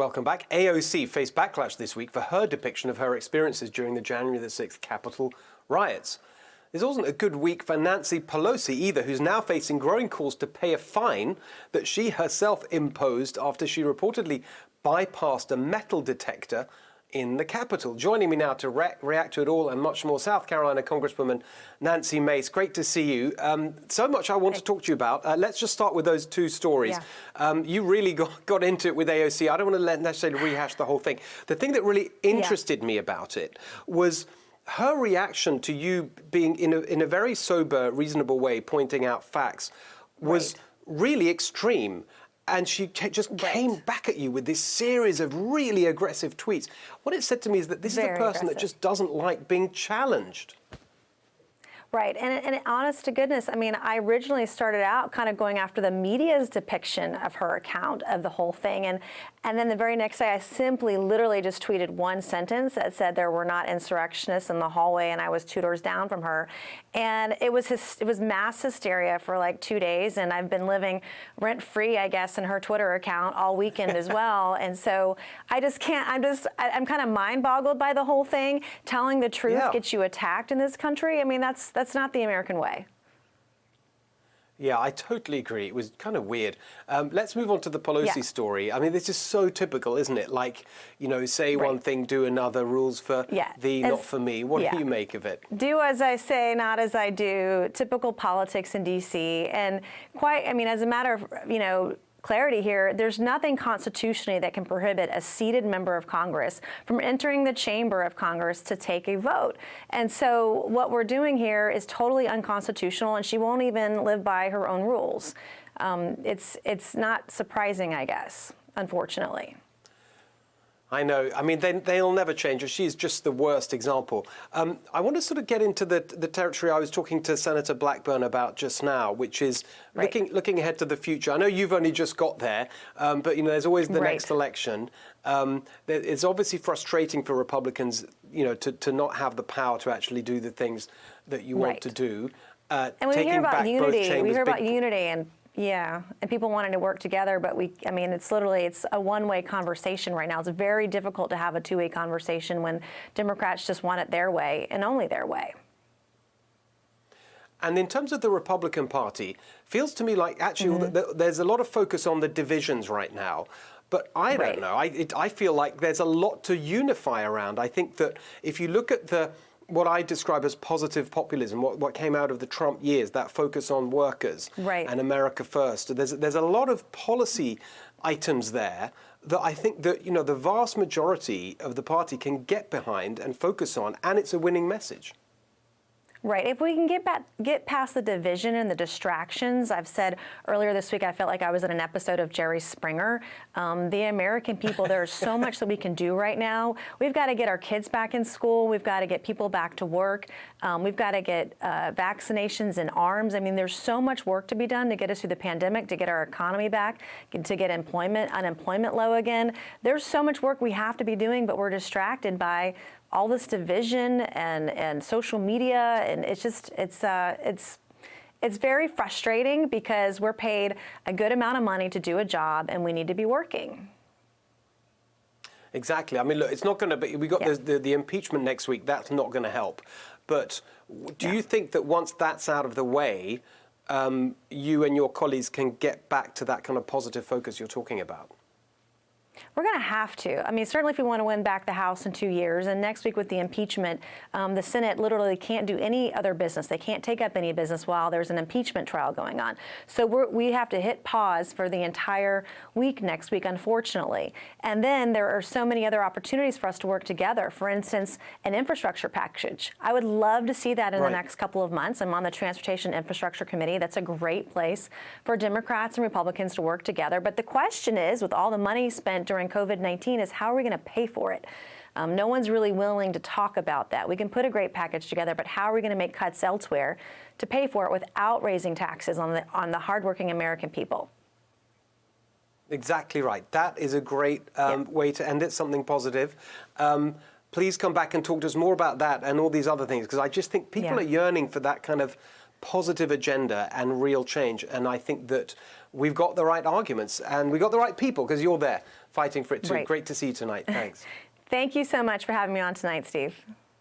Welcome back. AOC faced backlash this week for her depiction of her experiences during the January the 6th Capitol riots. This wasn't a good week for Nancy Pelosi either, who's now facing growing calls to pay a fine that she herself imposed after she reportedly bypassed a metal detector in the Capitol. Joining me now to react to it all and much more, South Carolina Congresswoman Nancy Mace. Great to see you. So much I want to talk to you about. Let's just start with those two stories. Yeah. You really got into it with AOC. I don't want to necessarily rehash the whole thing. The thing that really interested me about it was her reaction to you being in a very sober, reasonable way pointing out facts was really extreme. And she just came back at you with this series of really aggressive tweets. What it said to me is that this is a person that just doesn't like being challenged. Right, and honest to goodness, I mean, I originally started out kind of going after the media's depiction of her account of the whole thing, and then the very next day I simply literally just tweeted one sentence that said there were not insurrectionists in the hallway and I was 2 doors down from her, and it was mass hysteria for like 2 days, and I've been living rent-free, I guess, in her Twitter account all weekend as well, and so I just can't, I'm kind of mind-boggled by the whole thing. Telling the truth gets you attacked in this country. I mean, that's not the American way. Yeah, I totally agree. It was kind of weird. Let's move on to the Pelosi story. I mean, this is so typical, isn't it? Like, you know, say one thing, do another, rules for thee, not for me. What do you make of it? Do as I say, not as I do. Typical politics in D.C. And quite, I mean, as a matter of, you know, clarity here, there's nothing constitutionally that can prohibit a seated member of Congress from entering the chamber of Congress to take a vote. And so what we're doing here is totally unconstitutional, and she won't even live by her own rules. It's not surprising, I guess, unfortunately. I know. I mean, they'll never change her. She's just the worst example. I want to sort of get into the territory I was talking to Senator Blackburn about just now, which is looking ahead to the future. I know you've only just got there, but, you know, there's always the next election. It's obviously frustrating for Republicans, you know, to not have the power to actually do the things that you want to do. And we hear about unity. We hear about unity and and people wanting to work together, but I mean, it's a one-way conversation right now. It's very difficult to have a two-way conversation when Democrats just want it their way and only their way. And in terms of the Republican Party, feels to me like actually there's a lot of focus on the divisions right now. But I don't know. I feel like there's a lot to unify around. I think that if you look at what I describe as positive populism, what came out of the Trump years, that focus on workers and America first. There's a lot of policy items there that I think that, you know, the vast majority of the party can get behind and focus on, and it's a winning message. Right. If we can get past the division and the distractions, I've said earlier this week, I felt like I was in an episode of Jerry Springer. The American people, there's so much that we can do right now. We've got to get our kids back in school. We've got to get people back to work. We've got to get vaccinations in arms. I mean, there's so much work to be done to get us through the pandemic, to get our economy back, to get unemployment low again. There's so much work we have to be doing, but we're distracted by all this division and social media, and it's very frustrating because we're paid a good amount of money to do a job, and we need to be working. Exactly. I mean, look, it's not going to be. We got the impeachment next week. That's not going to help. But do you think that once that's out of the way, you and your colleagues can get back to that kind of positive focus you're talking about? We're going to have to. I mean, certainly if we want to win back the House in 2 years, and next week with the impeachment, the Senate literally can't do any other business. They can't take up any business while there's an impeachment trial going on. So we have to hit pause for the entire week next week, unfortunately. And then there are so many other opportunities for us to work together. For instance, an infrastructure package. I would love to see that in the next couple of months. I'm on the Transportation Infrastructure Committee. That's a great place for Democrats and Republicans to work together. But the question is, with all the money spent during COVID-19, is how are we going to pay for it? No one's really willing to talk about that. We can put a great package together, but how are we going to make cuts elsewhere to pay for it without raising taxes on the hardworking American people? Exactly right. That is a great way to end it, something positive. Please come back and talk to us more about that and all these other things, because I just think people are yearning for that kind of positive agenda and real change. And I think that we've got the right arguments and we've got the right people, because you're there fighting for it too. Right. Great to see you tonight. Thanks. Thank you so much for having me on tonight, Steve.